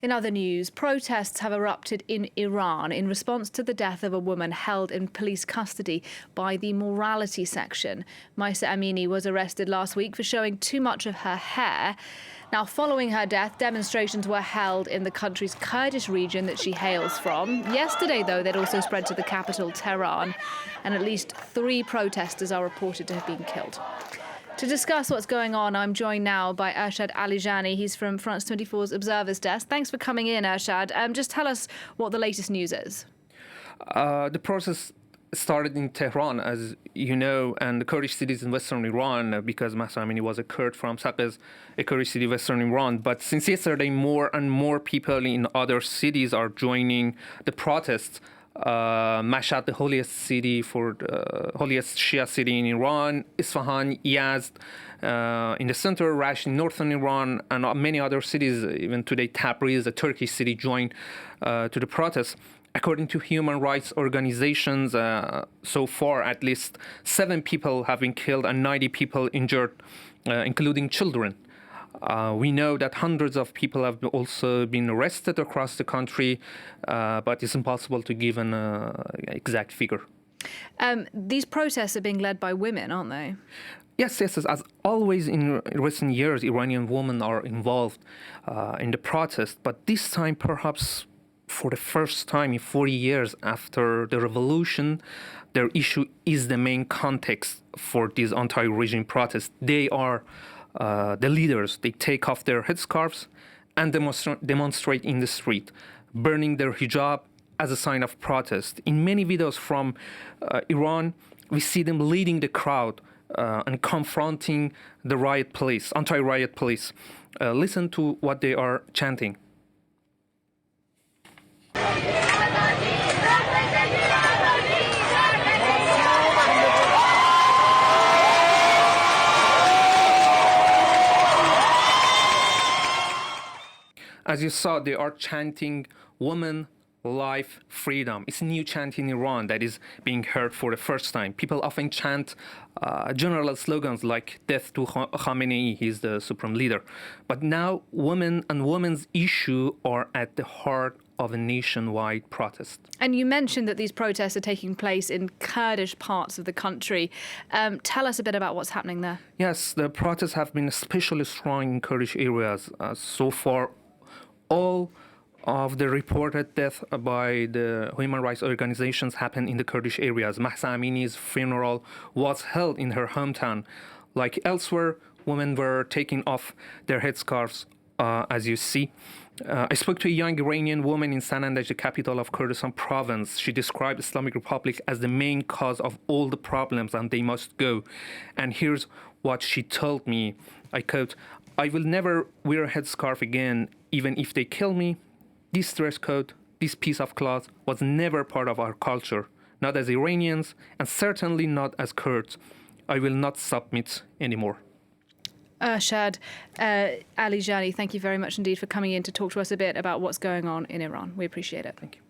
In other news, protests have erupted in Iran in response to the death of a woman held in police custody by the morality section. Mahsa Amini was arrested last week for showing too much of her hair. Now, following her death, demonstrations were held in the country's Kurdish region that she hails from. Yesterday, though, they'd also spread to the capital, Tehran, and at least 3 protesters are reported to have been killed. To discuss what's going on, I'm joined now by Ershad Alijani. He's from France 24's Observer's Desk. Thanks for coming in, Ershad. Just tell us what the latest news is. The process started in Tehran, as you know, and the Kurdish cities in western Iran, because Mahsa Amini was a Kurd from Saqqez, a Kurdish city western Iran. But since yesterday, more and more people in other cities are joining the protests. Mashhad, the holiest city for the holiest Shia city in Iran, Isfahan, Yazd, in the center, Rash in northern Iran, and many other cities, even today Tabriz, a Turkish city, joined to the protests. According to human rights organizations, so far at least 7 people have been killed and 90 people injured, including children. We know that hundreds of people have also been arrested across the country, but it's impossible to give an exact figure. These protests are being led by women, aren't they? Yes. As always in recent years, Iranian women are involved in the protest, but this time perhaps for the first time in 40 years after the revolution, their issue is the main context for these anti-regime protests. They are the leaders. They take off their headscarves and demonstrate in the street, burning their hijab as a sign of protest. In many videos from Iran, we see them leading the crowd and confronting the anti-riot police. Listen to what they are chanting. As you saw, they are chanting woman, life, freedom. It's a new chant in Iran that is being heard for the first time. People often chant general slogans like death to Khamenei, he's the supreme leader. But now women and women's issue are at the heart of a nationwide protest. And you mentioned that these protests are taking place in Kurdish parts of the country. Tell us a bit about what's happening there. Yes, the protests have been especially strong in Kurdish areas. So far, all of the reported deaths by the human rights organizations happened in the Kurdish areas. Mahsa Amini's funeral was held in her hometown. Like elsewhere, women were taking off their headscarves, as you see. I spoke to a young Iranian woman in Sanandaj, the capital of Kurdistan province. She described Islamic Republic as the main cause of all the problems and they must go. And here's what she told me. I quote, "I will never wear a headscarf again, even if they kill me. This dress code, this piece of cloth was never part of our culture, not as Iranians and certainly not as Kurds. I will not submit anymore." Ershad Alijani, thank you very much indeed for coming in to talk to us a bit about what's going on in Iran. We appreciate it. Thank you.